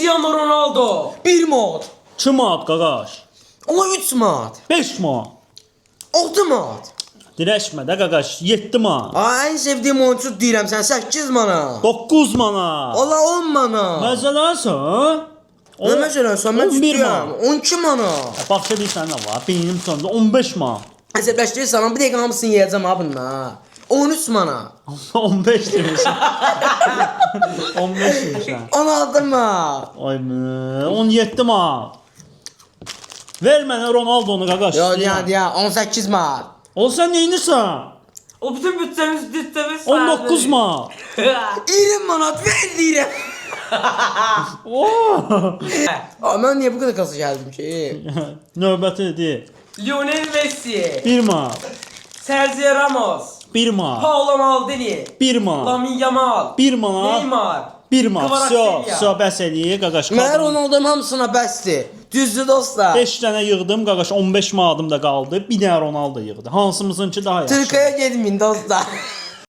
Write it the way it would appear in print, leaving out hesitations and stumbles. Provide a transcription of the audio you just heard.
Cristiano Ronaldo. 1 manat. 2 manat qaqaş. Ola 3 manat. 5 manat. 6 manat. Dirəşmə də qaqaş. 7 manat. En sevdiğim oyuncu deyirəm sən 8 manat. 9 manat. Ola 10 manat. Məzələnsən? Ne mesela sen ben 11 tutuyorum. manat. 12 manat. Baxça deyirsən nə var? Beynim sonunda 15 manat. Hesaplaştırırsan bir dakika hamısını yiyeceğim ha bununla. 13 manat. 15 demişəm. 15 demişəm. 16 manat. Ay mı? 17 manat. Ver mənə Ronaldonu qaqaş. Ya 18 manat. O sən neynirsən? O bütün bütçemiz 19 manat. 20 manat ver deyirəm. Oo! Ben niye bu kadar kasa geldim ki? Növbəti deyil. Lionel Messi. 1 manat. Sergio Ramos. 1 manat. Paulo Maldini. 1 manat. Lamine Yamal. 1 manat. Neymar. 1 manat. Kvaratskhelia. Sö, bəs eləyir qaqaş. Mən Ronaldo'nun hamısına bəsdir. Düzdür dostlar. 5 dənə yığdım qaqaş, 15 manadım da qaldı. Bir dənə Ronaldo yığdı. Hansımızınki daha yaxşı? Türkiye'ye gelmeyin dostlar.